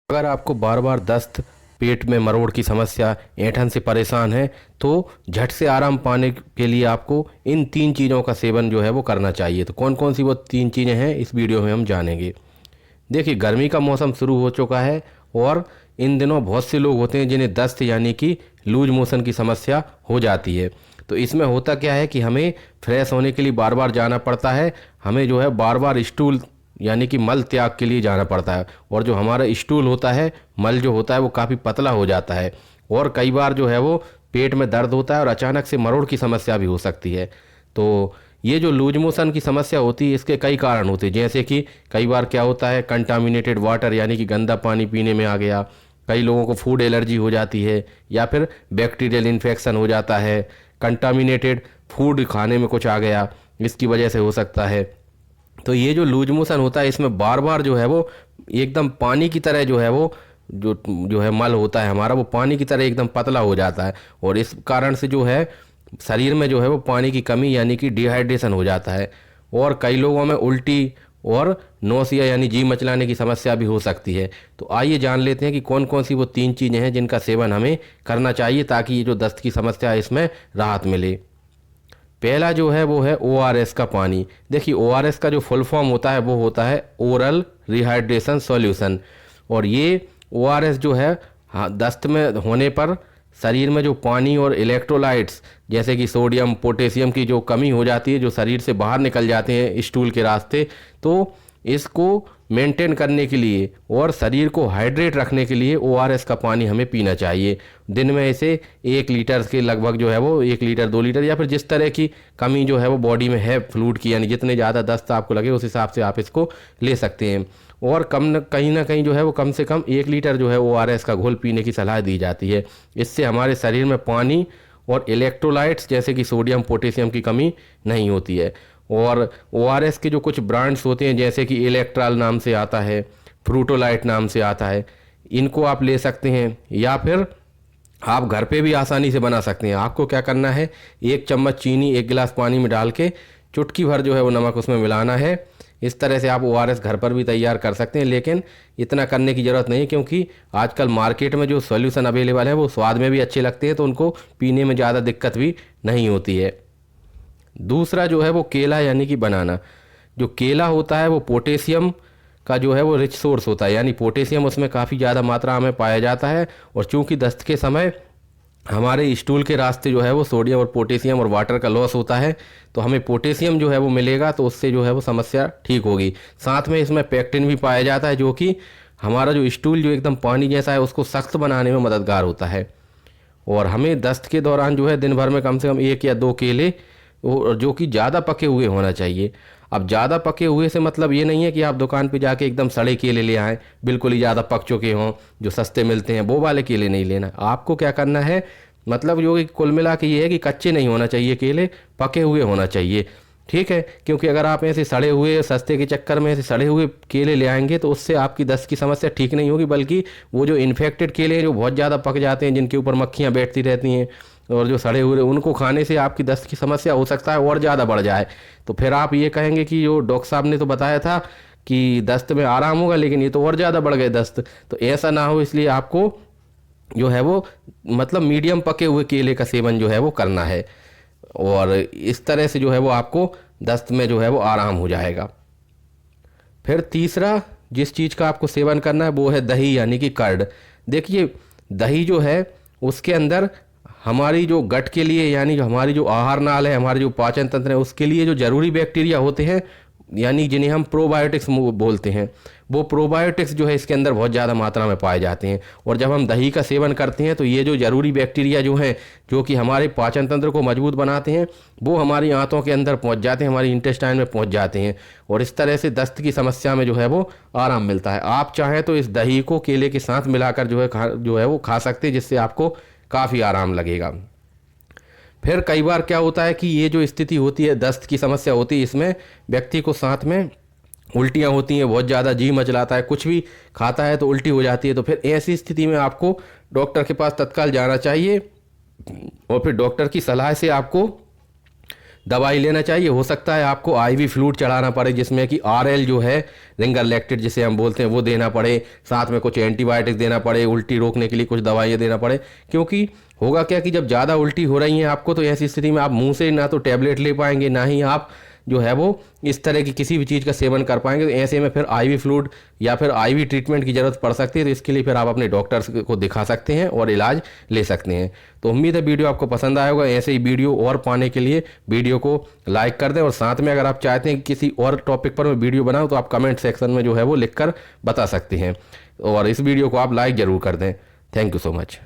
अगर आपको बार बार दस्त, पेट में मरोड़ की समस्या, ऐंठन से परेशान है तो झट से आराम पाने के लिए आपको इन 3 चीज़ों का सेवन जो है वो करना चाहिए। तो कौन कौन सी वो 3 चीज़ें हैं इस वीडियो में हम जानेंगे। देखिए, गर्मी का मौसम शुरू हो चुका है और इन दिनों बहुत से लोग होते हैं जिन्हें दस्त यानी कि लूज मोशन की समस्या हो जाती है। तो इसमें होता क्या है कि हमें फ्रेश होने के लिए बार बार जाना पड़ता है, हमें जो है बार बार स्टूल यानी कि मल त्याग के लिए जाना पड़ता है। और जो हमारा स्टूल होता है, मल जो होता है वो काफ़ी पतला हो जाता है और कई बार जो है वो पेट में दर्द होता है और अचानक से मरोड़ की समस्या भी हो सकती है। तो ये जो लूज मोशन की समस्या होती है इसके कई कारण होते हैं, जैसे कि कई बार क्या होता है कंटामिनेटेड वाटर यानी कि गंदा पानी पीने में आ गया, कई लोगों को फूड एलर्जी हो जाती है या फिर बैक्टीरियल इन्फेक्शन हो जाता है, कंटामिनेटेड फूड खाने में कुछ आ गया इसकी वजह से हो सकता है। तो ये जो लूज मोशन होता है इसमें बार बार जो है वो एकदम पानी की तरह जो है वो जो है मल होता है हमारा वो पानी की तरह एकदम पतला हो जाता है और इस कारण से जो है शरीर में जो है वो पानी की कमी यानी कि डिहाइड्रेशन हो जाता है और कई लोगों में उल्टी और नौसिया यानी जी मचलाने की समस्या भी हो सकती है। तो आइए जान लेते हैं कि कौन कौन सी वो 3 चीज़ें हैं जिनका सेवन हमें करना चाहिए ताकि ये जो दस्त की समस्या है इसमें राहत मिले। पहला जो है वो है ORS का पानी। देखिए, ORS का जो फुल फॉर्म होता है वो होता है ओरल रिहाइड्रेशन सॉल्यूशन। और ये ORS जो है दस्त में होने पर शरीर में जो पानी और इलेक्ट्रोलाइट्स जैसे कि सोडियम पोटेशियम की जो कमी हो जाती है, जो शरीर से बाहर निकल जाते हैं स्टूल के रास्ते, तो इसको मेंटेन करने के लिए और शरीर को हाइड्रेट रखने के लिए ORS का पानी हमें पीना चाहिए। दिन में इसे 1 लीटर के लगभग जो है वो 1 लीटर 2 लीटर या फिर जिस तरह की कमी जो है वो बॉडी में है फ्लूइड की, यानी जितने ज़्यादा दस्त आपको लगे उस हिसाब से आप इसको ले सकते हैं। और कहीं ना कहीं जो है वो कम से कम 1 लीटर जो है ORS का घोल पीने की सलाह दी जाती है। इससे हमारे शरीर में पानी और इलेक्ट्रोलाइट्स जैसे कि सोडियम पोटेशियम की कमी नहीं होती है। और ORS के जो कुछ ब्रांड्स होते हैं जैसे कि इलेक्ट्राल नाम से आता है, फ्रूटोलाइट नाम से आता है, इनको आप ले सकते हैं या फिर आप घर पे भी आसानी से बना सकते हैं। आपको क्या करना है, 1 चम्मच चीनी 1 गिलास पानी में डाल के चुटकी भर जो है वो नमक उसमें मिलाना है। इस तरह से आप ORS घर पर भी तैयार कर सकते हैं, लेकिन इतना करने की ज़रूरत नहीं क्योंकि आजकल मार्केट में जो सॉल्यूशन अवेलेबल है वो स्वाद में भी अच्छे लगते हैं तो उनको पीने में ज़्यादा दिक्कत भी नहीं होती है। दूसरा जो है वो केला यानी कि बनाना। जो केला होता है वो पोटेशियम का जो है वो रिच सोर्स होता है, यानी पोटेशियम उसमें काफ़ी ज़्यादा मात्रा में पाया जाता है। और चूंकि दस्त के समय हमारे स्टूल के रास्ते जो है वो सोडियम और पोटेशियम और वाटर का लॉस होता है, तो हमें पोटेशियम जो है वो मिलेगा तो उससे जो है वो समस्या ठीक होगी। साथ में इसमें पेक्टिन भी पाया जाता है जो कि हमारा जो स्टूल जो एकदम पानी जैसा है उसको सख्त बनाने में मददगार होता है। और हमें दस्त के दौरान जो है दिन भर में कम से कम 1 या 2 केले जो कि ज़्यादा पके हुए होना चाहिए। अब ज़्यादा पके हुए से मतलब ये नहीं है कि आप दुकान पे जाके एकदम सड़े केले ले आएँ, बिल्कुल ही ज़्यादा पक चुके हों, जो सस्ते मिलते हैं वो वाले केले नहीं लेना। आपको क्या करना है, मतलब जो कि कुल मिला के ये है कि कच्चे नहीं होना चाहिए केले, पके हुए होना चाहिए, ठीक है। क्योंकि अगर आप ऐसे सड़े हुए सस्ते के चक्कर में ऐसे सड़े हुए केले ले आएंगे तो उससे आपकी दस्त की समस्या ठीक नहीं होगी, बल्कि वो जो इन्फेक्टेड केले हैं जो बहुत ज़्यादा पक जाते हैं, जिनके ऊपर मक्खियाँ बैठती रहती हैं और जो सड़े हुए उनको खाने से आपकी दस्त की समस्या हो सकता है और ज़्यादा बढ़ जाए। तो फिर आप ये कहेंगे कि जो डॉक्टर साहब ने तो बताया था कि दस्त में आराम होगा, लेकिन ये तो और ज़्यादा बढ़ गए दस्त। तो ऐसा ना हो इसलिए आपको जो है वो मतलब मीडियम पके हुए केले का सेवन जो है वो करना है और इस तरह से जो है वो आपको दस्त में जो है वो आराम हो जाएगा। फिर तीसरा जिस चीज़ का आपको सेवन करना है वो है दही यानी कि कर्ड। देखिए, दही जो है उसके अंदर हमारी जो गट के लिए यानी जो हमारी जो आहार नाल है, हमारे जो पाचन तंत्र है उसके लिए जो जरूरी बैक्टीरिया होते हैं यानी जिन्हें हम प्रोबायोटिक्स बोलते हैं, वो प्रोबायोटिक्स जो है इसके अंदर बहुत ज़्यादा मात्रा में पाए जाते हैं। और जब हम दही का सेवन करते हैं तो ये जो जरूरी बैक्टीरिया जो हैं जो कि हमारे पाचन तंत्र को मजबूत बनाते हैं वो हमारी आंतों के अंदर पहुंच जाते हैं, हमारी इंटेस्टाइन में पहुंच जाते हैं और इस तरह से दस्त की समस्या में जो है वो आराम मिलता है। आप चाहें तो इस दही को केले के साथ मिलाकर जो है वो खा सकते हैं, जिससे आपको काफ़ी आराम लगेगा। फिर कई बार क्या होता है कि ये जो स्थिति होती है दस्त की समस्या होती है, इसमें व्यक्ति को साथ में उल्टियाँ होती हैं, बहुत ज़्यादा जी मचलाता है, कुछ भी खाता है तो उल्टी हो जाती है। तो फिर ऐसी स्थिति में आपको डॉक्टर के पास तत्काल जाना चाहिए और फिर डॉक्टर की सलाह से आपको दवाई लेना चाहिए। हो सकता है आपको आईवी फ्लूइड चढ़ाना पड़े, जिसमें कि आरएल जो है, रिंगर लैक्टेट जिसे हम बोलते हैं, वो देना पड़े, साथ में कुछ एंटीबायोटिक देना पड़े, उल्टी रोकने के लिए कुछ दवाइयाँ देना पड़े। क्योंकि होगा क्या कि जब ज़्यादा उल्टी हो रही हैं आपको, तो ऐसी स्थिति में आप मुंह से ना तो टैबलेट ले पाएंगे, ना ही आप जो है वो इस तरह की किसी भी चीज़ का सेवन कर पाएंगे। तो ऐसे में फिर आईवी फ्लूइड या फिर आईवी ट्रीटमेंट की ज़रूरत पड़ सकती है। तो इसके लिए फिर आप अपने डॉक्टर को दिखा सकते हैं और इलाज ले सकते हैं। तो उम्मीद है वीडियो आपको पसंद आया होगा। ऐसे ही वीडियो और पाने के लिए वीडियो को लाइक कर दें, और साथ में अगर आप चाहते हैं कि किसी और टॉपिक पर मैं वीडियो बनाऊँ, तो आप कमेंट सेक्शन में जो है वो लिख कर बता सकते हैं, और इस वीडियो को आप लाइक ज़रूर कर दें। Thank you so much.